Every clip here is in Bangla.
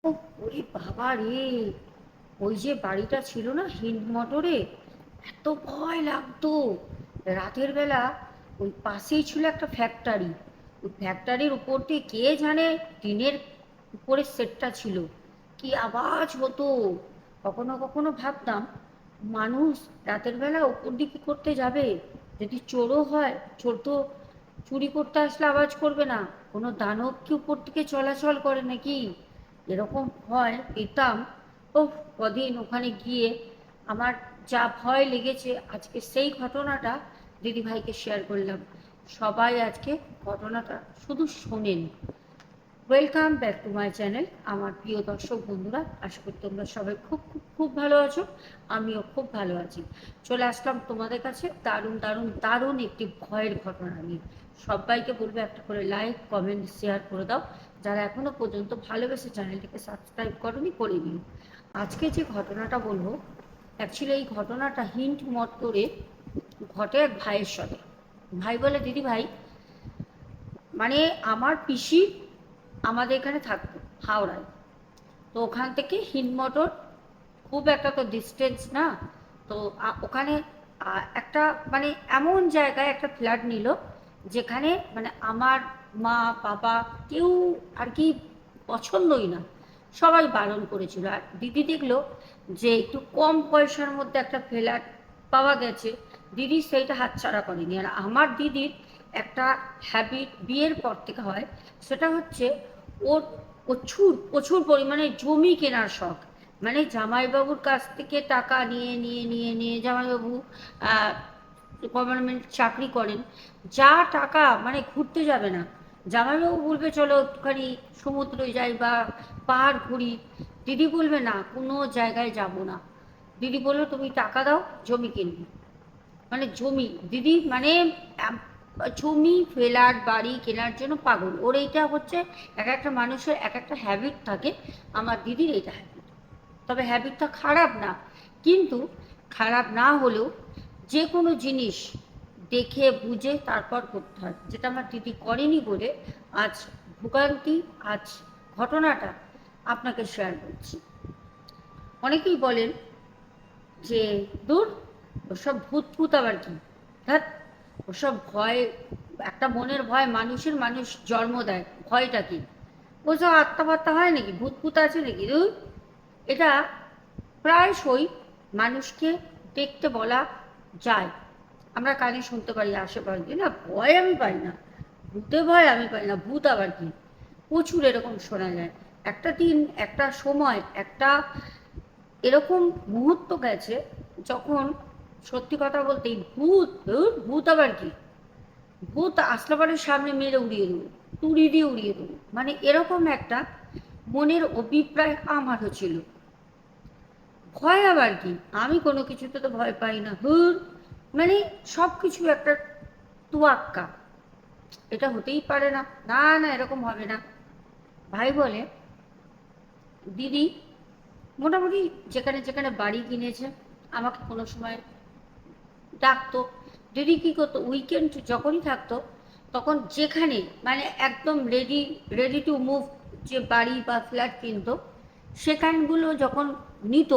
ও, ওরে বাবা রে! ওই যে বাড়িটা ছিল না হিন্দ মোটরে, এত ভয় লাগতো রাতের বেলা। ওই পাশেই ছিল একটা ফ্যাক্টরি। ওই ফ্যাক্টরির উপর দিয়ে কে জানে টিনের উপরের সেটটা ছিল, কি আওয়াজ হতো। কখনো কখনো ভাবতাম, মানুষ রাতের বেলা উপর দিকে করতে যাবে? যদি চোরও হয়, চোর তো চুরি করতে আসলে আওয়াজ করবে না। কোনো দানব কি উপর থেকে চলাচল করে নাকি? এরকম ভয় পেতাম। ও, কদিন ওখানে গিয়ে আমার যা ভয় লেগেছে, আজকে সেই ঘটনাটা দিদিভাইকে শেয়ার করলাম। সবাই আজকে ঘটনাটা শুধু শোনেন। Welcome back to my channel আমার প্রিয় দর্শক বন্ধুরা, আশা করি তোমরা সবাই খুব খুব খুব ভালো আছো। আমিও খুব ভালো আছি। চলে আসলাম তোমাদের কাছে দারুণ দারুণ দারুণ একটি ভয়ের ঘটনা নিয়ে। সবাইকে বলবো একটা করে লাইক কমেন্ট শেয়ার করে দাও। যারা এখনো পর্যন্ত ভালোবেসে চ্যানেলটিকে সাবস্ক্রাইব করনি, করে নিও। আজকে যে ঘটনাটা বলবো, অ্যাকচুয়ালি এই ঘটনাটা হিন্ট মত করে ঘটে এক ভাইয়ের সাথে। ভাই বলে, দিদি ভাই, মানে আমার পিসি আমাদের এখানে থাকতো হাওড়ায়। তো ওখান থেকে হিন্দমোটর খুব একটা তো ডিস্টেন্স না। তো ওখানে একটা মানে এমন জায়গায় একটা ফ্ল্যাট নিল, যেখানে মানে আমার মা বাবা কেউ আর কি পছন্দই না, সবাই বারণ করেছিল। আর দিদি দেখলো যে একটু কম পয়সার মধ্যে একটা ফ্ল্যাট পাওয়া গেছে, দিদি সেইটা হাতছাড়া করেনি। আর আমার দিদির একটা হ্যাবিট বিয়ের পর থেকে হয়, সেটা হচ্ছে ওর প্রচুর প্রচুর পরিমাণে জমি কেনার শখ। মানে জামাইবাবুর কাছ থেকে টাকা নিয়ে নিয়ে নিয়ে নিয়ে জামাইবাবু গভর্নমেন্ট চাকরি করেন। যা টাকা মানে ঘুরতে যাবে না, জামাইবাবু বলবে চলো একটুখানি সমুদ্রে যাই বা পাহাড় ঘুরি, দিদি বলবে না, কোনো জায়গায় যাব না। দিদি বললো তুমি টাকা দাও, জমি কিনবি। মানে জমি, দিদি মানে জমি ফ্ল্যাট বাড়ি কেনার জন্য পাগল। ওর এইটা হচ্ছে, এক একটা মানুষের এক একটা হ্যাবিট থাকে। আমার দিদির এইটা হ্যাবিট। তবে হ্যাবিটটা খারাপ না, কিন্তু খারাপ না হলেও যে কোনো জিনিস দেখে বুঝে তারপর করতে হয়, যেটা আমার দিদি করেনি বলে আজ ভোগান্তি, আজ ঘটনাটা আপনাকে শেয়ার করছি। অনেকেই বলেন যে দূর, ওসব ভূত ফুত আবার কি, ধ্যাৎ, ওসব ভয়, একটা মনের ভয় মানুষের, মানুষ জন্ম দেয়, ভয়টা কি? ওসব আত্মহত্যা হয় নাকি, ভূত ফুত আছে নাকি, দূর। এটা প্রায়শই মানুষকে দেখতে বলা যায়, আমরা কানে শুনতে পারি আশেপাশে। না, ভয় আমি পাই না, ভূতে ভয় আমি পাই না, ভূত আবার কি, প্রচুর এরকম শোনা যায়। একটা দিন, একটা সময়, একটা এরকম মুহূর্ত গেছে যখন সত্যি কথা বলতে এই ভূত, ধুর, ভূত আবার কি, ভূত আসলে পরে সামনে মেরে উড়িয়ে দেবো, তুড়ি দিয়ে উড়িয়ে দেবো, মানে এরকম একটা মনের অভিপ্রায় আমারও ছিল। ভয় আবার কি, আমি কোনো কিছুতে তো ভয় পাই না, হুর, মানে সব কিছু একটা তুয়াক্কা, এটা হতেই পারে না, না না এরকম হবে না। ভাই বলে, দিদি মোটামুটি যেখানে যেখানে বাড়ি কিনেছে আমাকে কোনো সময় ডাকতো। দিদি কী করতো, উইকেন্ড যখনই থাকতো তখন যেখানে মানে একদম রেডি রেডি টু মুভ যে বাড়ি বা ফ্ল্যাট কিনতো, সেখানগুলো যখন নিত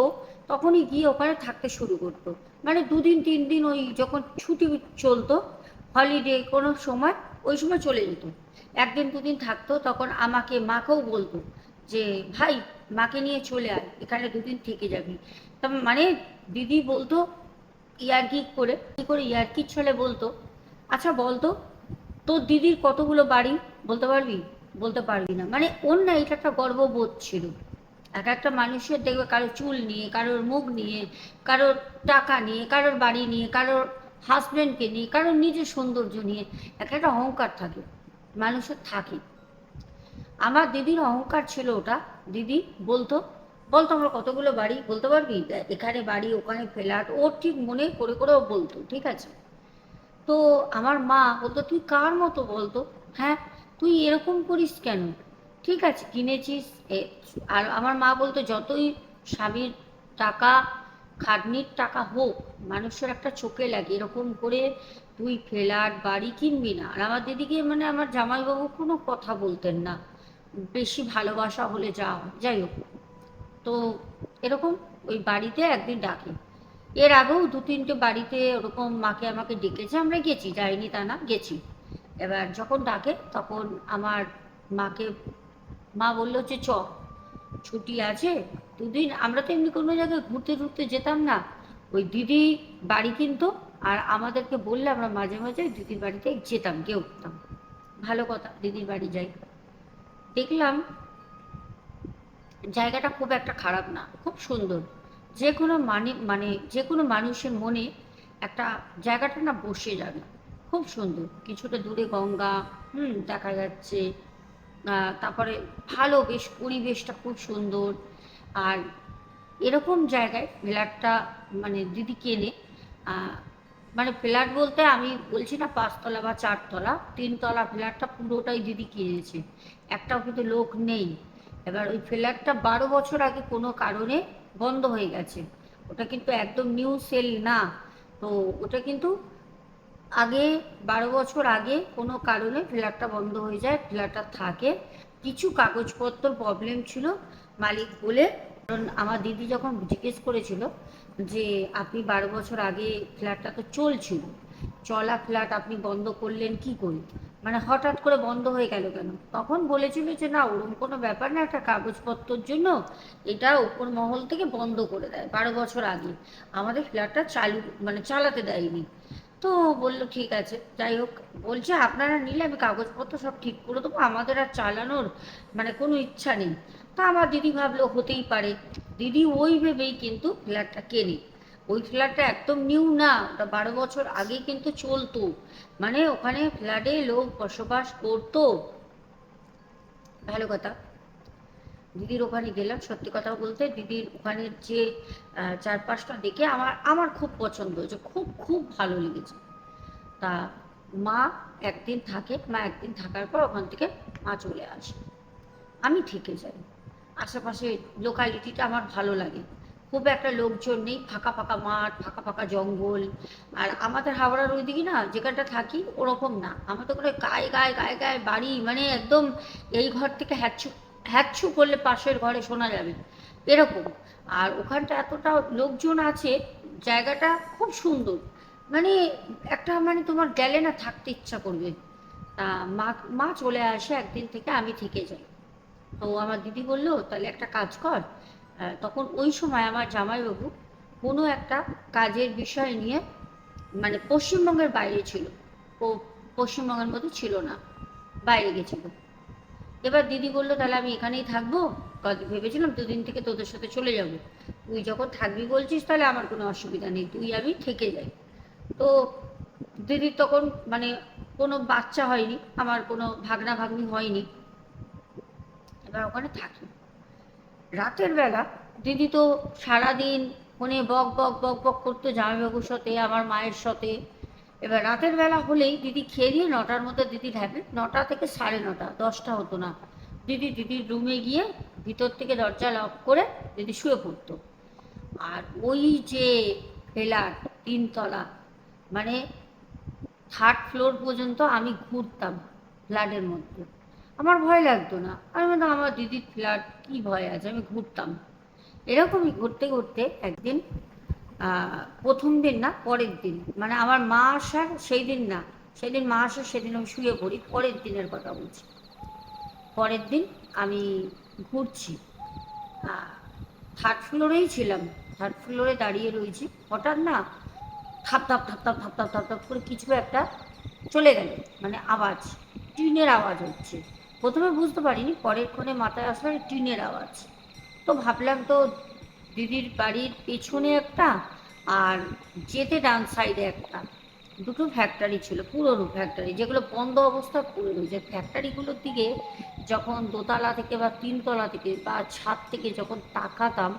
তখনই গিয়ে ওখানে থাকতে শুরু করতো। মানে দুদিন তিন দিন ওই যখন ছুটি চলতো, হলিডে কোনো সময়, ওই সময় চলে যেত। একদিন দুদিন থাকতো, তখন আমাকে, মাকেও বলতো যে ভাই, মাকে নিয়ে চলে আয়, এখানে দুদিন থেকে যাবি। তা মানে দিদি বলতো ইয়ার্কি করে, কি করে ইয়ার্কি ছলে বলতো, আচ্ছা বলতো তোর দিদির কতগুলো বাড়ি, বলতে পারবি? বলতে পারবি না। মানে ওর না এটা একটা গর্ববোধ ছিল। এক একটা মানুষের দেখবে কারোর চুল নিয়ে, কারোর মুখ নিয়ে, কারোর টাকা নিয়ে, কারোর বাড়ি নিয়ে, কারোর হাজব্যান্ডকে নিয়ে, কারোর নিজের সৌন্দর্য নিয়ে এক একটা অহংকার থাকে, মানুষের থাকে। আমার দিদির অহংকার ছিল ওটা। দিদি বলতো, বলতো আমার কতগুলো বাড়ি, বলতে পারবি? এখানে বাড়ি, ওখানে ফ্ল্যাট, ও ঠিক মনে করে করে ও বলতো, ঠিক আছে। তো আমার মা বলতো তুই কার মতো বলতো, হ্যাঁ তুই এরকম করিস কেন, ঠিক আছে কিনেছিস আর আমার মা বলতো যতই স্বামীর টাকা, খাটনির টাকা হোক, মানুষের একটা চোখে লাগে, এরকম করে তুই ফ্ল্যাট বাড়ি কিনবি না। আর আমার দিদিকে মানে আমার জামাইবাবু কোনো কথা বলতেন না, বেশি ভালোবাসা হলে যা হয়, যাই হোক। তো এরকম ওই বাড়িতে একদিন ডাকে। এর আগেও দু তিনটে বাড়িতে ওরকম মাকে আমাকে ডেকেছে, আমরা গেছি, যাইনি তা না, গেছি। এবার যখন ডাকে তখন আমার মাকে, মা বললো যে ছুটি আছে দুদিন। আমরা তো এমনি কোনো জায়গায় ঘুরতে টুরতে যেতাম না, ওই দিদি বাড়ি কিন্তু, আর আমাদেরকে বললে আমরা মাঝে মাঝে দিদির বাড়িতে যেতাম, গিয়ে উঠতাম। ভালো কথা, দিদির বাড়ি যাই। দেখলাম জায়গাটা খুব একটা খারাপ না, খুব সুন্দর। যে কোনো মানে যে কোনো মানুষের মনে একটা জায়গাটা না বসে যাবে, খুব সুন্দর। কিছুটা দূরে গঙ্গা দেখা যাচ্ছে। তারপরে ভালো, বেশ পরিবেশটা খুব সুন্দর। আর এরকম জায়গায় ফ্ল্যাটটা মানে দিদি কেনে। আহ, মানে ফ্ল্যাট বলতে আমি বলছি না 5 তলা বা 4 তলা, 3 তলা ফ্ল্যাটটা পুরোটাই দিদি কিনেছে, একটাও কিন্তু লোক নেই। এবার ওই ফ্ল্যাটটা 12 বছর আগে কোনো কারণে বন্ধ হয়ে গেছে। ওটা কিন্তু একদম নিউ সেল না। তো ওটা কিন্তু আগে 12 বছর আগে কোনো কারণে ফ্ল্যাটটা বন্ধ হয়ে যায়, ফ্ল্যাটটা থাকে। কিছু কাগজপত্র প্রবলেম ছিল, মালিক বলে। কারণ আমার দিদি যখন জিজ্ঞেস করেছিল যে আপনি 12 বছর আগে ফ্ল্যাটটা তো চলছিল, চলা ফ্ল্যাট আপনি বন্ধ করলেন কি করে, মানে হঠাৎ করে বন্ধ হয়ে গেল কেন, তখন বলেছিল যে না ওরকম কোনো ব্যাপার না, একটা কাগজপত্রের জন্য এটা উপর মহল থেকে বন্ধ করে দেয় 12 বছর আগে, আমাদের ফ্ল্যাটটা চালু মানে চালাতে দেয়নি। তো বললো ঠিক আছে, যাই হোক। বলছে আপনারা নিলে আমি কাগজপত্র সব ঠিক করে দেবো, আমাদের আর চালানোর মানে কোনো ইচ্ছা নেই। তা আমার দিদি ভাবলো হতেই পারে, দিদি ওই ভেবেই কিন্তু ফ্ল্যাটটা কেনে। ওই ফ্ল্যাটটা একদম নিউ না, ওটা 12 বছর আগে কিন্তু চলতো, মানে ওখানে ফ্ল্যাটে লোক বসবাস করতো। ভালো কথা। দিদির ওখানে গেলাম, সত্যি কথা বলতে দিদির ওখানের যে চারপাশটা দেখে আমার আমার খুব পছন্দ হয়েছে, খুব খুব ভালো লেগেছে। তা মা একদিন থাকে, মা একদিন থাকার পর ওখান থেকে মা চলে আসে, আমি থেকে যাই। আশেপাশে লোকালিটিটা আমার ভালো লাগে, খুব একটা লোকজন নেই, ফাঁকা ফাঁকা মাঠ, ফাঁকা ফাঁকা জঙ্গল। আর আমাদের হাওড়ার ওইদিকে না যেখানটা থাকি ওরকম না, আমাদের করে গায়ে গায়ে গায়ে গায়ে বাড়ি, মানে একদম এই ঘর থেকে হ্যাচ্ছু হ্যাচ্ছু করলে পাশের ঘরে শোনা যাবে এরকম। আর ওখানটা এতটা লোকজন আছে, জায়গাটা খুব সুন্দর, মানে একটা মানে তোমার গেলে না থাকতে ইচ্ছা করবে। তা মা মা চলে আসে একদিন থেকে, আমি থেকে যাই। তো আমার দিদি বললো তাহলে একটা কাজ কর। তখন ওই সময় আমার জামাইবাবু কোনো একটা কাজের বিষয় নিয়ে মানে পশ্চিমবঙ্গের বাইরে ছিল, ও পশ্চিমবঙ্গের মধ্যে ছিল না, বাইরে গেছিল। এবার দিদি বললো তাহলে আমি এখানেই থাকবো, ভেবেছিলাম 2 দিন থেকে তোদের সাথে চলে যাব, তুই যখন থাকবি বলছিস তাহলে আমার কোনো অসুবিধা নেই, তুই আমি থেকে যাই। তো দিদির তখন মানে কোনো বাচ্চা হয়নি, আমার কোনো ভাগনা ভাগ্নি হয়নি। এবার ওখানে থাকি। রাতের বেলা দিদি তো সারাদিন ফোনে বক বক বক বক করতো জামাইবাবুর সাথে, আমার মায়ের সাথে। এবার রাতের বেলা হলেই দিদি খেয়ে দিয়ে 9টার মধ্যে দিদির হ্যাবিট, 9টা থেকে 9:30, 10টা হতো না, দিদির রুমে গিয়ে ভিতর থেকে দরজা লক করে দিদি শুয়ে পড়তো। আর ওই যে ফ্ল্যাট 3 তলা, মানে 3rd ফ্লোর পর্যন্ত আমি ঘুরতাম ফ্ল্যাটের মধ্যে, আমার ভয় লাগতো না। আমি বলতাম আমার দিদির ফ্ল্যাট, কি ভয় আছে, আমি ঘুরতাম। এরকমই ঘুরতে ঘুরতে একদিন প্রথম দিন না পরের দিন, মানে আমার মা আসার সেই দিন না, সেদিন মা আসার সেদিন আমি শুয়ে পড়ি, পরের দিনের কথা বলছি। পরের দিন আমি ঘুরছি, 3rd ফ্লোরেই ছিলাম, 3rd ফ্লোরে দাঁড়িয়ে রয়েছি, হঠাৎ না থাপ থাপ থাপ থাপ থাপ থাপ থাপ থাপ করে কিছু একটা চলে গেল, মানে আওয়াজ, টিনের আওয়াজ হচ্ছে। প্রথমে বুঝতে পারিনি, পরের ক্ষণে মাথায় আসলে টিনের আওয়াজ। তো ভাবলাম তো দিদির বাড়ির পেছনে একটা, আর যেতে ডান সাইডে একটা, দুটো ফ্যাক্টরি ছিল, পুরনো ফ্যাক্টরি, যেগুলো বন্ধ অবস্থা পড়ে রয়েছে। ফ্যাক্টরিগুলোর দিকে যখন দোতলা থেকে বা 3 তলা থেকে বা ছাদ থেকে যখন তাকাতাম,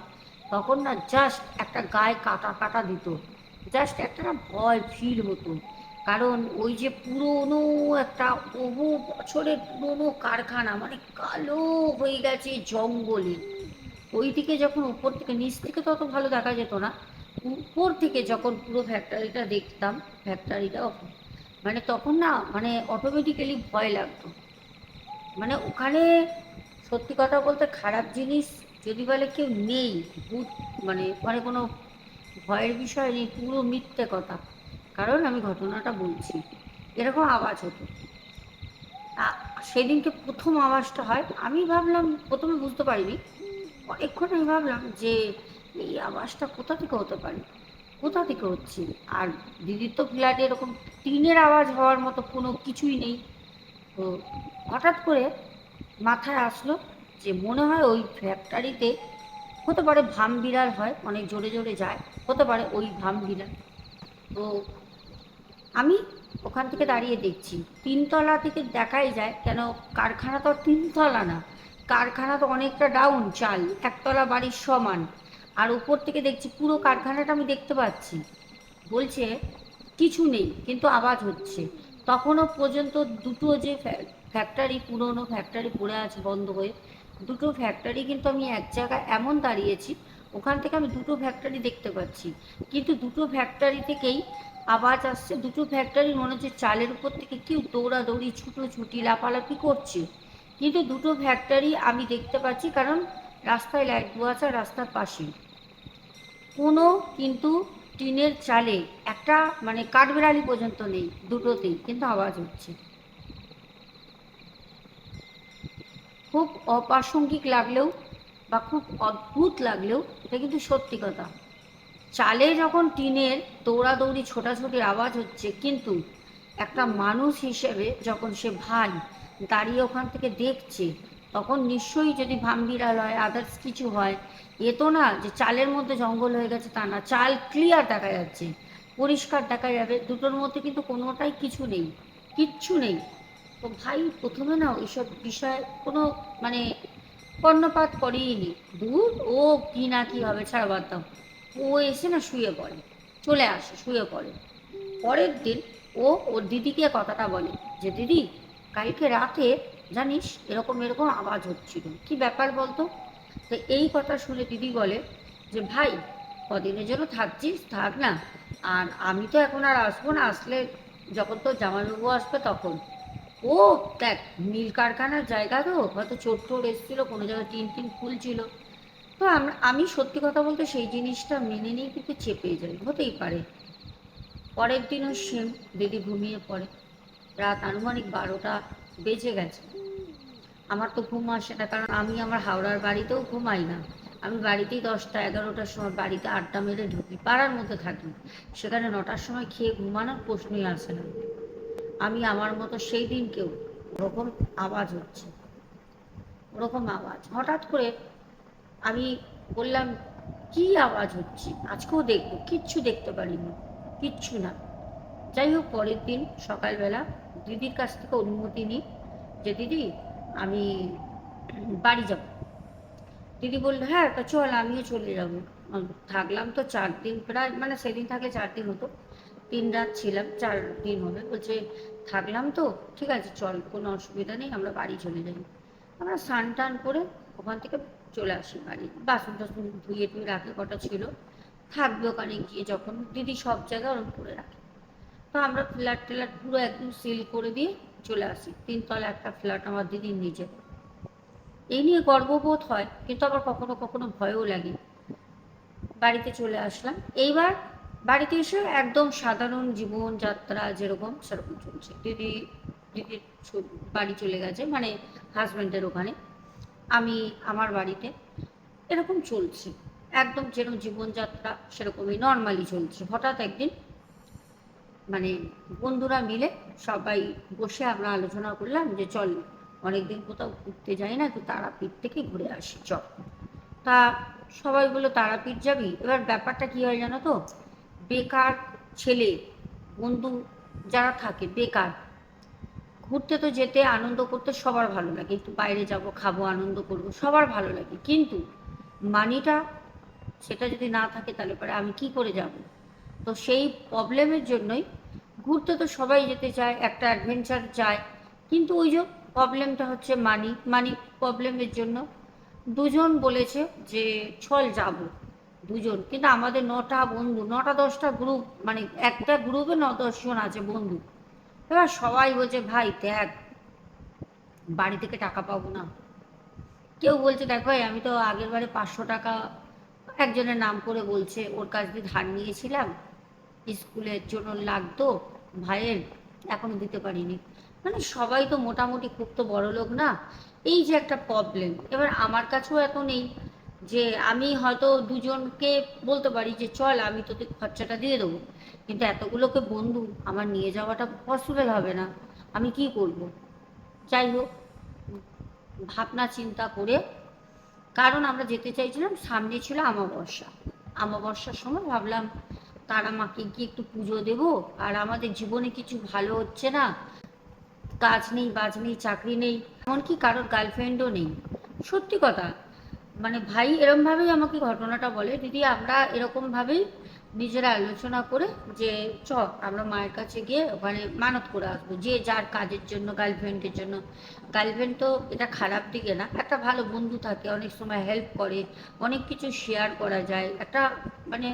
তখন না জাস্ট একটা গায়ে কাটা কাটা দিত, জাস্ট একটা না ভয় ফিল হতো। কারণ ওই যে পুরনো একটা বহু বছরের পুরনো কারখানা, মানে কালো হয়ে গেছে জঙ্গলে। ওই দিকে যখন উপর থেকে, নিচ থেকে তো অত ভালো দেখা যেত না, উপর থেকে যখন পুরো ফ্যাক্টরিটা দেখতাম, ফ্যাক্টরিটা মানে তখন না মানে অটোমেটিক্যালি ভয় লাগতো। মানে ওখানে সত্যি কথা বলতে খারাপ জিনিস যদি বলে কেউ নেই, ভূত মানে মানে কোনো ভয়ের বিষয় নেই, পুরো মিথ্যে কথা। কারণ আমি ঘটনাটা বলছি, এরকম আওয়াজ হতো। সেদিনকে প্রথম আওয়াজটা হয়, আমি ভাবলাম, প্রথমে বুঝতে পারিনি, অনেকক্ষণ আমি ভাবলাম যে এই আওয়াজটা কোথা থেকে হতে পারে, কোথা থেকে হচ্ছে। আর দিদির তো ফ্ল্যাটে এরকম টিনের আওয়াজ হওয়ার মতো কোনো কিছুই নেই। তো হঠাৎ করে মাথায় আসলো যে মনে হয় ওই ফ্যাক্টরিতে হতে পারে ভাম বিড়াল হয়, অনেক জোরে জোরে যায়, হতে পারে ওই ভাম বিড়াল। তো আমি ওখান থেকে দাঁড়িয়ে দেখছি, তিনতলা থেকে দেখাই যায়, কেন কারখানা তো তিনতলা না, কারখানা তো অনেকটা ডাউন, চাল একতলা বাড়ির সমান। আর উপর থেকে দেখছি পুরো কারখানাটা আমি দেখতে পাচ্ছি। বলছে কিছু নেই কিন্তু আওয়াজ হচ্ছে। তখনও পর্যন্ত দুটো যে ফ্যাক্টরি, পুরনো ফ্যাক্টরি পড়ে আছে বন্ধ হয়ে, দুটো ফ্যাক্টরি কিন্তু আমি এক জায়গায় এমন দাঁড়িয়েছি, ওখান থেকে আমি দুটো ফ্যাক্টরি দেখতে পাচ্ছি। কিন্তু দুটো ফ্যাক্টরি থেকেই আওয়াজ আসছে, দুটো ফ্যাক্টরি মনে হচ্ছে চালের উপর থেকে কেউ দৌড়াদৌড়ি ছুটোছুটি লাফালাফি করছে। কিন্তু দুটো ফ্যাক্টরি আমি দেখতে পাচ্ছি, কারণ রাস্তায় লাইট দেওয়া আছে, রাস্তার পাশে কোনো কিন্তু টিনের চালে একটা মানে কাঠবেড়ালি পর্যন্ত নেই, দুটোতেই কিন্তু আওয়াজ হচ্ছে। খুব অপ্রাসঙ্গিক লাগলেও বা খুব অদ্ভুত লাগলেও এটা কিন্তু সত্যি কথা। চালে যখন টিনের দৌড়াদৌড়ি ছোটাছুটির আওয়াজ হচ্ছে, কিন্তু একটা মানুষ হিসেবে যখন সে ভাই দাঁড়িয়ে ওখান থেকে দেখছে, তখন নিশ্চয়ই যদি ভামবিড়াল হয়, আদার্স কিছু হয়, এ তো না যে চালের মধ্যে জঙ্গল হয়ে গেছে তা না, চাল ক্লিয়ার দেখা যাচ্ছে, পরিষ্কার দেখা যাবে, দুটোর মধ্যে কিন্তু কোনোটাই কিছু নেই, কিচ্ছু নেই। তো ভাই প্রথমে না ওইসব বিষয়ে কোনো মানে কর্ণপাত করেইনি। দূর, ও কি না কি হবে ছাড়া, বাদ দাও। ও এসে না শুয়ে পড়ে, চলে আসে শুয়ে পড়ে। পরের দিন ও ওর দিদিকে কথাটা বলে যে দিদি, কালকে রাতে জানিস এরকম এরকম আওয়াজ হচ্ছিল, কি ব্যাপার বলতো। তো এই কথা শুনে দিদি বলে যে ভাই, কদিনের জন্য থাকছিস থাক না, আর আমি তো এখন আর আসবো না, আসলে যখন তোর জামাইবাবু আসবে তখন। ও দেখ, মিল কারখানার জায়গা তো, হয়তো চোর টোর এসেছিলো, কোনো জায়গায় টিন টিন খুলছিল। তো আমি সত্যি কথা বলতে সেই জিনিসটা মেনে নিয়ে কিন্তু চেপে যাই, হতেই পারে। পরের দিনও সেম, দিদি ঘুমিয়ে পড়ে, রাত আনুমানিক 12টা বেজে গেছে। আমার তো ঘুম আসে না, কারণ আমি আমার হাওড়ার বাড়িতেও ঘুমাই না। আমি বাড়িতেই 10টা 11টার সময় বাড়িতে আড্ডা মেরে ঢুকি, পাড়ার মধ্যে থাকি, সেখানে 9টার সময় খেয়ে ঘুমানোর প্রশ্নই আসে না। আমি আমার মতো সেই দিনকেও ওরকম আওয়াজ হচ্ছে, ওরকম আওয়াজ হঠাৎ করে আমি বললাম কি আওয়াজ হচ্ছে, আজকেও দেখবো, কিচ্ছু দেখতে পারিনি, কিচ্ছু না। যাই হোক, পরের দিন সকালবেলা দিদির কাছ থেকে অনুমতি নিই যে দিদি আমি বাড়ি যাব। দিদি বললো হ্যাঁ তা চল, আমিও চলে যাবো। থাকলাম তো 4 দিন প্রায়, মানে সেদিন থাকলে 4 দিন হতো, 3 রাত ছিলাম, 4 দিন হবে। বলছে থাকলাম তো, ঠিক আছে চল, কোনো অসুবিধা নেই, আমরা বাড়ি চলে যাই। আমরা স্নান টান করে ওখান থেকে চলে আসি বাড়ি, বাসন টাসন ধুয়ে টুয়ে রাখে কটা ছিল, থাকবে ওখানে গিয়ে, যখন দিদি সব জায়গায় ওরকম করে রাখে। তো আমরা ফ্ল্যাট ট্ল্যাট পুরো একদম সিল করে দিয়ে চলে আসি, 3 তলা একটা ফ্ল্যাট আমার দিদির নিজে। এই নিয়ে গর্ববোধ হয়, কিন্তু আবার কখনো কখনো ভয়ও লাগে। বাড়িতে চলে আসলাম। এইবার বাড়িতে এসে একদম সাধারণ জীবনযাত্রা যেরকম সেরকম চলছে। দিদির বাড়ি চলে গেছে, মানে হাজব্যান্ডের ওখানে, আমি আমার বাড়িতে, এরকম চলছে। একদম যেরকম জীবনযাত্রা সেরকমই নর্মালি চলছে। হঠাৎ একদিন মানে বন্ধুরা মিলে সবাই বসে আমরা আলোচনা করলাম যে চল, অনেকদিন কোথাও ঘুরতে যাই না, তো তারাপীঠ থেকে ঘুরে আসি চল। তা সবাই বললো তারাপীঠ যাবি। এবার ব্যাপারটা কী হয় জানো তো, বেকার ছেলে বন্ধু যারা থাকে বেকার, ঘুরতে তো যেতে, আনন্দ করতে সবার ভালো লাগে, একটু বাইরে যাব, খাবো, আনন্দ করব, সবার ভালো লাগে, কিন্তু মানিটা সেটা যদি না থাকে তাহলে পরে আমি কি করে যাব। তো সেই প্রবলেমের জন্যই ঘুরতে তো সবাই যেতে চায়, একটা অ্যাডভেঞ্চার চায়, কিন্তু ওই যে প্রবলেমটা হচ্ছে মানি, মানি প্রবলেমের জন্য দুজন বলেছে যে চল যাব, দুজন, কিন্তু আমাদের 9টা বন্ধু, 9টা 10টা গ্রুপ, মানে একটা গ্রুপে 9-10 জন আছে বন্ধু। এবার সবাই বলছে ভাই দেখ, বাড়ি থেকে টাকা পাবো না, কেউ বলছে দেখো ভাই, আমি তো আগের বারে 500 টাকা একজনের নাম করে বলছে, ওর কাছ দিয়ে ধার নিয়েছিলাম, স্কুলের জন্য লাগতো ভাইয়ের, এখনো দিতে পারিনি। মানে সবাই তো মোটামুটি খুব তো বড় লোক না। এই যে একটা প্রবলেম, এবার আমার কাছেও এত নেই যে আমি হয়তো দুজনকে বলতে পারি যে চল আমি তোদের খরচাটা দিয়ে দেবো, কিন্তু এতগুলোকে বন্ধু আমার নিয়ে যাওয়াটা পসিবল হবে না। আমি কি করব? যাই হোক, ভাবনা চিন্তা করে, কারণ আমরা যেতে চাইছিলাম, সামনে ছিল আমাবস্যা। আমাবস্যার সময় ভাবলাম তারা মাকে গিয়ে একটু পুজো দেবো। আর আমাদের জীবনে কিছু ভালো হচ্ছে না, কাজ নেই, বাজ নেই, চাকরি নেই, এমনকি কারোর গার্লফ্রেন্ডও নেই। সত্যি কথা, মানে ভাই এরমভাবেই আমাকে ঘটনাটা বলে, দিদি আমরা এরকমভাবেই নিজেরা আলোচনা করে যে চ আমরা মায়ের কাছে গিয়ে ওখানে মানত করে আসবো, যে যার কাজের জন্য, গার্লফ্রেন্ডের জন্য। গার্লফ্রেন্ড তো এটা খারাপ দিকে না, একটা ভালো বন্ধু থাকে, অনেক সময় হেল্প করে, অনেক কিছু শেয়ার করা যায় একটা, মানে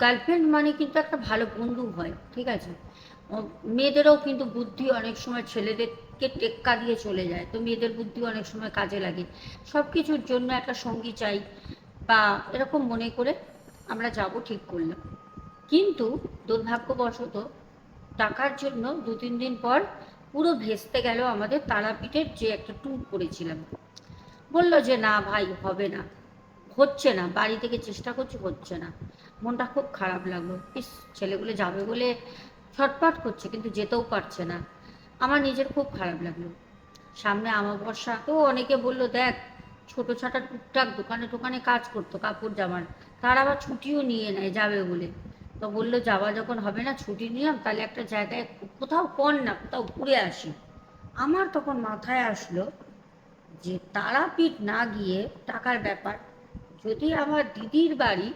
গার্লফ্রেন্ড মানে কিন্তু একটা ভালো বন্ধু হয়, ঠিক আছে। মেয়েদেরও কিন্তু বুদ্ধি অনেক সময় ছেলেদেরকে টেক্কা দিয়ে চলে যায়, তো মেয়েদের বুদ্ধি অনেক সময় কাজে লাগে। সব কিছুর জন্য একটা সঙ্গী চাই, বা এরকম মনে করে আমরা যাব ঠিক করলাম। কিন্তু দুর্ভাগ্যবশত টাকার জন্য 2-3 দিন পর পুরো ভেস্তে গেল আমাদের তারাপীঠের যে একটা ট্যুর করেছিলাম। বললো যে না ভাই হবে না, হচ্ছে না, বাড়ি থেকে চেষ্টা করছি, হচ্ছে না। মনটা খুব খারাপ লাগলো, ইস ছেলেগুলো যাবে বলে ছটফট করছে কিন্তু যেতেও পারছে না। আমার নিজের খুব খারাপ লাগলো। সামনে আমাবস্যা, তো অনেকে বললো দেখ, ছোটো ছাটা টুকটাক দোকানে টোকানে কাজ করতো কাপড় জামার, তারা আবার ছুটিও নিয়ে নেয় যাবে বলে। তো বললো যাওয়া যখন হবে না, ছুটি নিলাম, তাহলে একটা জায়গায় কোথাও কর না, কোথাও ঘুরে আসি। আমার তখন মাথায় আসলো যে তারাপীঠ না গিয়ে টাকার ব্যাপার, যদি আমার দিদির বাড়ি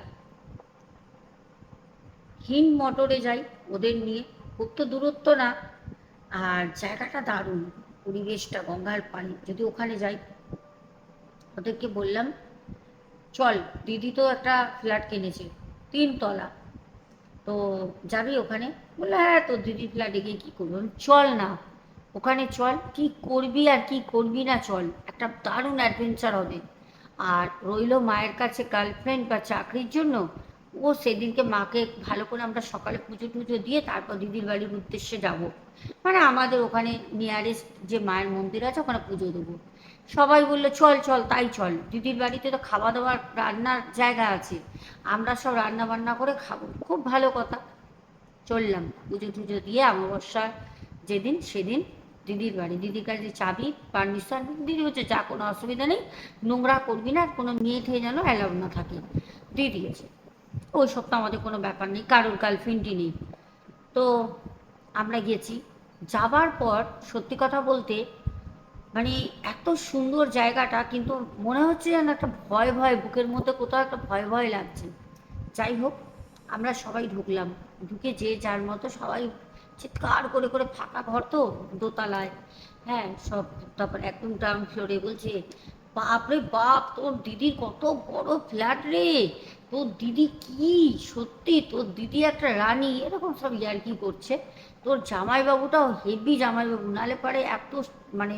হিন মোটরে যাই ওদের নিয়ে, খুব তো দূরত্ব না, আর জায়গাটা দারুণ, পরিবেশটা, গঙ্গার পানি, যদি ওখানে যাই। ওদেরকে বললাম চল, দিদি তো একটা ফ্ল্যাট কিনেছে 3 তলা, তো যাবি ওখানে? বললো হ্যাঁ, তোর দিদির ফ্ল্যাটে গিয়ে কী করবো? চল না, ওখানে চল, কি করবি আর কি করবি না, চল, একটা দারুণ অ্যাডভেঞ্চার হবে। আর রইলো মায়ের কাছে গার্লফ্রেন্ড বা চাকরির জন্য, ও সেদিনকে মাকে ভালো করে আমরা সকালে পুজো টুজো দিয়ে তারপর দিদির বাড়ির উদ্দেশ্যে যাব। মানে আমাদের ওখানে নিয়ারেস্ট যে মায়ের মন্দির আছে ওখানে পুজো দেবো। সবাই বললো চল চল, তাই চল, দিদির বাড়িতে তো খাওয়া দাওয়ার রান্নার জায়গা আছে, আমরা সব রান্না বান্না করে খাবো, খুব ভালো কথা। চললাম পুজো টুজো দিয়ে অমাবস্যার যেদিন সেদিন দিদির বাড়ি, দিদির কাছে চাবি, পারমিশন, দিদি হচ্ছে যা কোনো অসুবিধা নেই, নোংরা করবি না, কোনো মেয়ে ঠেয়ে যেন অ্যালাউ না থাকে, দিয়ে দিয়েছে। ওই সব তো আমাদের কোনো ব্যাপার নেই, কারোর গার্লফ্রেন্ডই নেই। তো আমরা গেছি, যাবার পর সত্যি কথা বলতে মানে এত সুন্দর জায়গাটা, কিন্তু মনে হচ্ছে যেন একটা ভয় ভয়, বুকের মধ্যে কোথাও একটা ভয় ভয় লাগছে। যাই হোক, আমরা সবাই ঢুকলাম, ঢুকে যে যার মতো সবাই চিৎকার করে করে, ফাঁকা ঘর তো, দোতলায়, হ্যাঁ সব, তারপর একদম গ্রাউন্ড ফ্লোরে বলছে বাপ রে বাপ, তোর দিদির কত বড় ফ্ল্যাট রে, তোর দিদি কি, সত্যি তোর দিদি একটা রানী, এরকম সব ইয়ার্কি করছে। তোর জামাইবাবুটাও হেভি জামাইবাবু, নালে পারে এত মানে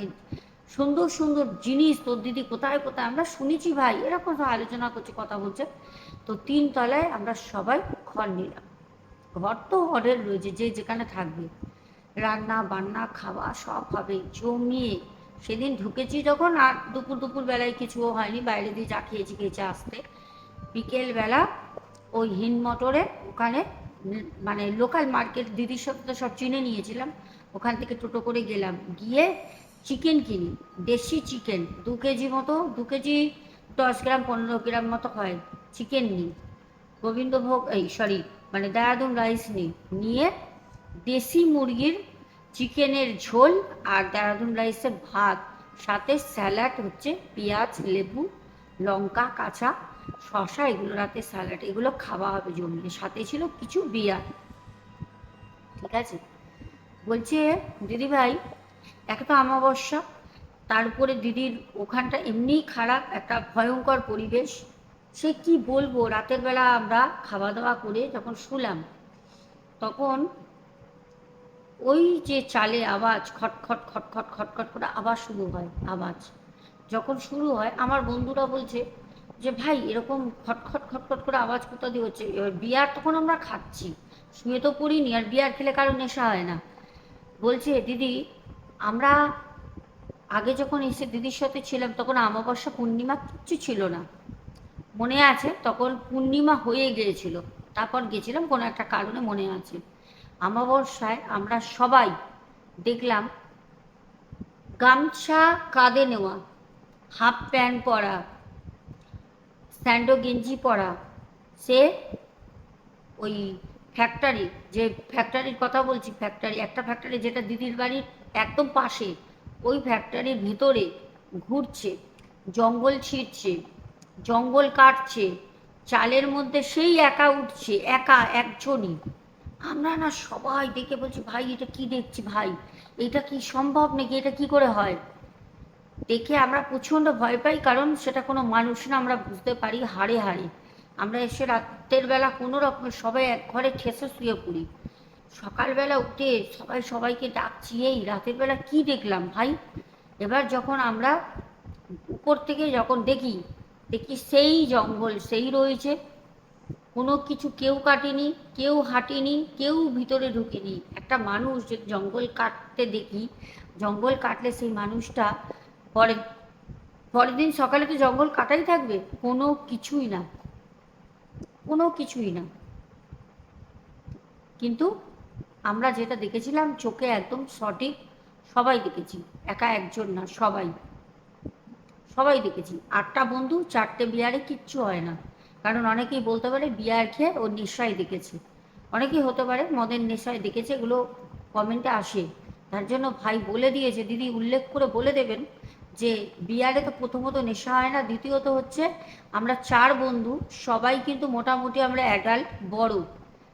সুন্দর সুন্দর জিনিস তোর দিদি কোথায় কোথায় আমরা শুনেছি ভাই, এরকম সব আলোচনা করছে, কথা বলছে। তো 3 তলায় আমরা সবাই ঘর নিলাম। ঘর তো হরের রয়েছে, যে যেখানে থাকবে, রান্না বান্না খাওয়া সব হবে জমিয়ে। সেদিন ঢুকেছি যখন, আর দুপুর দুপুর বেলায় কিছুও হয়নি, বাইরে দিয়ে যা খেয়েছি খেয়েছে আসতে। বিকেলবেলা ওই হিন মোটরে ওখানে, মানে লোকাল মার্কেট, দিদির সাথে তো সব চিনে নিয়েছিলাম, ওখান থেকে টোটো করে গেলাম, গিয়ে চিকেন কিনি, দেশি চিকেন 2 কেজি মতো, 2 কেজি 10 গ্রাম 15 গ্রাম মতো হয় চিকেন নিই। গোবিন্দভোগ, এই সরি, মানে দেরাদুন রাইস নিই, নিয়ে দেশি মুরগির চিকেনের ঝোল আর দেরাদুন রাইসের ভাত, সাথে স্যালাড হচ্ছে পেঁয়াজ লেবু লঙ্কা কাঁচা শশা, এগুলো রাতে স্যালাড, এগুলো খাওয়া হবে জমিয়ে, সাথে ছিল কিছু বিয়ার, ঠিক আছে। বলছে দিদিভাই, একে তো অমাবস্যা, তার উপরে দিদির ওখানটা এমনিই খারাপ, একটা ভয়ঙ্কর পরিবেশ, সে কি বলবো। রাতের বেলা আমরা খাওয়া দাওয়া করে যখন শুলাম, তখন ওই যে চালে আওয়াজ, খটখট খটখট খটখট করে আবার শুরু হয় আওয়াজ, যখন শুরু হয় আমার বন্ধুরা বলছে যে ভাই এরকম খটখট খটখট করে আওয়াজ কোথা দিয়ে হচ্ছে। এবার বিয়ার তখন আমরা খাচ্ছি, শুয়ে তো পড়িনি, আর বিয়ার খেলে কারো নেশা হয় না। বলছে দিদি আমরা আগে যখন এসে দিদির সাথে ছিলাম তখন অমাবস্যা পূর্ণিমা কিচ্ছু ছিল না, মনে আছে তখন পূর্ণিমা হয়ে গিয়েছিল, তারপর গেছিলাম কোনো একটা কারণে, মনে আছে। অমাবস্যায় আমরা সবাই দেখলাম গামছা কাঁধে নেওয়া, হাফ প্যান্ট পরা, স্যান্ডো গেঞ্জি পরা, সে ওই ফ্যাক্টরি, যে ফ্যাক্টরির কথা বলছি, ফ্যাক্টরি একটা ফ্যাক্টরি যেটা দিদির বাড়ির একদম পাশে, ওই ফ্যাক্টরির ভেতরে ঘুরছে, জঙ্গল ছিঁড়ছে, জঙ্গল কাটছে, চালের মধ্যে সেই একা উঠছে, একা একজনই। আমরা না সবাই দেখে বলছি ভাই এটা কি দেখছি ভাই, এটা কি সম্ভব নাকি, এটা কি করে হয়। দেখে আমরা প্রচণ্ড ভয় পাই, কারণ সেটা কোনো মানুষ না, আমরা বুঝতে পারি হাড়ে হাড়ে। আমরা এসে রাতের বেলা কোনো রকমের সবাই এক ঘরে ঠেসে শুয়ে পড়ি। সকালবেলা উঠে সবাই সবাইকে ডাকছি, এই রাতের বেলা কি দেখলাম ভাই। এবার যখন আমরা উপর থেকে যখন দেখি, দেখি সেই জঙ্গল সেই রয়েছে, কোনো কিছু কেউ কাটেনি, কেউ হাঁটেনি, কেউ ভিতরে ঢুকেনি। একটা মানুষ যদি জঙ্গল কাটতে দেখি, জঙ্গল কাটলে সেই মানুষটা পরে পরের দিন সকালে তো জঙ্গল কাটাই থাকবে, কোনো কিছুই না, কোনো কিছুই না। কিন্তু আমরা যেটা দেখেছিলাম চোখে একদম সঠিক, সবাই দেখেছি, একা একজন না, সবাই সবাই দেখেছি। 8টা বন্ধু 4টে বিয়ারে কিচ্ছু হয় না, কারণ অনেকেই বলতে পারে বিয়ার খেয়ে ও নেশায় দেখেছে, অনেকেই হতে পারে মদের নেশায় দেখেছে, এগুলো কমেন্টে আসে। তার জন্য ভাই বলে দিয়েছে, দিদি উল্লেখ করে বলে দেবেন যে বিয়ারে তো প্রথমত নেশা হয় না, দ্বিতীয়ত হচ্ছে আমরা 4 বন্ধু সবাই কিন্তু মোটামুটি আমরা অ্যাডাল্ট, বড়,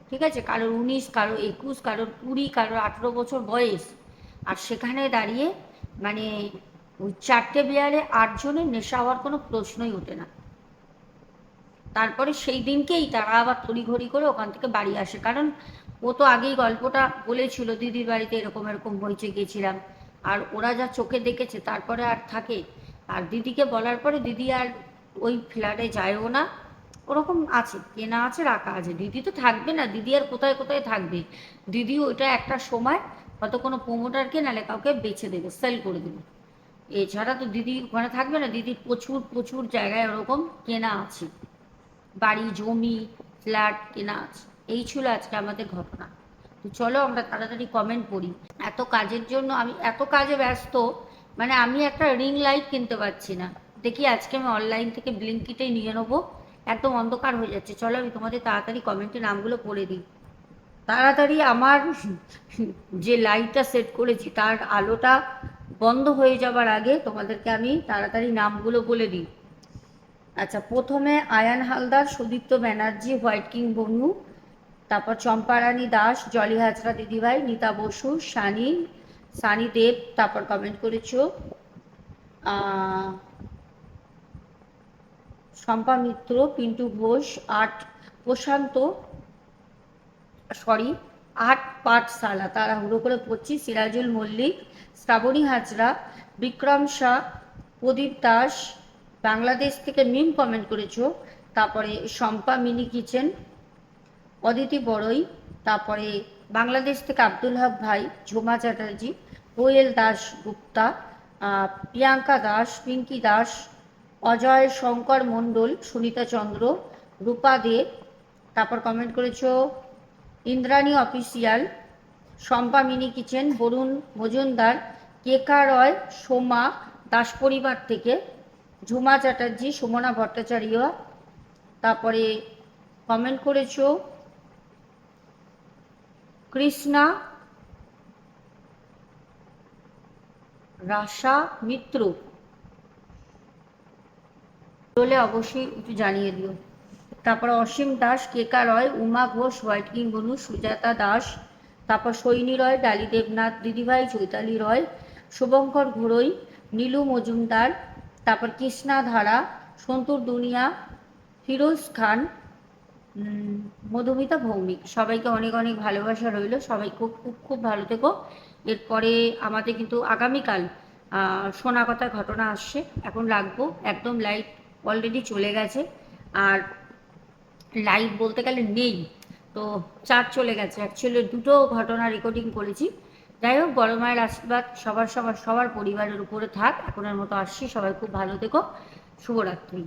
ঠিক আছে, কারোর 19, কারোর 21, কারোর 20, কারোর 18 বছর বয়স। আর সেখানে দাঁড়িয়ে মানে ওই 4টে বিয়ারে 8জনের নেশা হওয়ার কোনো প্রশ্নই ওঠে না। তারপরে সেই দিনকেই তারা আবার তড়িঘড়ি করে ওখান থেকে বাড়ি আসে, কারণ ও তো আগেই গল্পটা বলেছিল দিদির বাড়িতে এরকম এরকম হয়েছে, গেছিলাম। আর ওরা যা চোখে দেখেছে তারপরে আর থাকে। আর দিদিকে বলার পরে দিদি আর ওই ফ্ল্যাটে যায়ও না, ওরকম আছে, কেনা আছে, রাখা আছে, দিদি তো থাকবে না, দিদি আর কোথায় কোথায় থাকবে। দিদি ওইটা একটা সময় হয়তো কোনো প্রোমোটারকে নাহলে কাউকে বেছে দেবে, সেল করে দেবে। এছাড়া তো দিদি ওখানে থাকবে না, দিদির প্রচুর প্রচুর জায়গায় ওরকম কেনা আছে, বাড়ি জমি ফ্ল্যাট কেনা আছে। এই ছিল আজকে আমাদের ঘটনা। তো চলো আমরা তাড়াতাড়ি কমেন্ট পড়ি। এত কাজের জন্য আমি এত কাজে ব্যস্ত, মানে আমি একটা রিং লাইট কিনতে পারছি না। দেখি আজকে আমি অনলাইন থেকে ব্লিঙ্কিটেই নিয়ে নেবো, একদম অন্ধকার হয়ে যাচ্ছে। চলো আমি তোমাদের তাড়াতাড়ি কমেন্টে নামগুলো পড়ে দিই। তাড়াতাড়ি আমার যে লাইটটা সেট করেছি তার আলোটা বন্ধ হয়ে যাবার আগে তোমাদেরকে আমি তাড়াতাড়ি নামগুলো বলে দিই। আচ্ছা, প্রথমে আয়ান হালদার, সুদীপ্ত ব্যানার্জি, হোয়াইট কিং বনু, তারপর চম্পারানী দাস, জলি হাজরা দিদিভাই, নিতা বসু, সানি দেব, তারপর কমেন্ট করেছো শম্পা মিত্র, পিন্টু ঘোষ, প্রশান্ত, সরি, পাঠশালা, তাড়াহুড়ো করে পড়ছি, সিরাজুল মল্লিক, শ্রাবণী হাজরা, বিক্রম শাহ, প্রদীপ দাস, বাংলাদেশ থেকে মিম কমেন্ট করেছো, তারপরে শম্পা মিনি কিচেন, অদিতি বড়ই, তারপরে বাংলাদেশ থেকে আব্দুল হক ভাই, ঝুমা চ্যাটার্জি, কোয়েল দাস গুপ্তা, প্রিয়াঙ্কা দাস, পিঙ্কি দাস, অজয় শঙ্কর মণ্ডল, সুনিতা চন্দ্র, রূপা দে, তারপর কমেন্ট করেছো Indrani official, Shampa mini kitchen, Barun Majumdar, Keka Roy, Soma Das পরিবার থেকে, ঝুমা চ্যাটার্জি, সুমনা ভট্টাচার্য, তারপরে কমেন্ট করেছো কৃষ্ণা রাশা মিত্র, বলে অবশ্যই একটু জানিয়ে দিও। তারপর অসীম দাস, কেকা রয়, উমা ঘোষ, হোয়াইট কিং বনু, সুজাতা দাস, তারপর সৈনী রয়, ডালি দেবনাথ দিদিভাই, চৈতালি রয়, শুভঙ্কর ঘোড়ই, নীলু মজুমদার, তারপর কৃষ্ণা ধারা, সন্তুর দুনিয়া, ফিরোজ খান, মধুমিতা ভৌমিক। সবাইকে অনেক অনেক ভালোবাসা রইল, সবাই খুব খুব খুব ভালো থেকো। এরপরে আমাদের কিন্তু আগামীকাল শোনা কথা ঘটনা আসছে, এখন রাখবো। একদম লাইট অলরেডি চলে গেছে, আর লাইভ বলতে গেলে নেই। তো চার্জ চলে গেছে, অ্যাকচুয়ালি দুটো ঘটনা রেকর্ডিং করেছি। যাই হোক, বড় মায়ের আশীর্বাদ সবার সবার সবার পরিবারের উপরে থাক। এখনের মতো আসছি, সবাই খুব ভালো থেকো। শুভরাত্রি।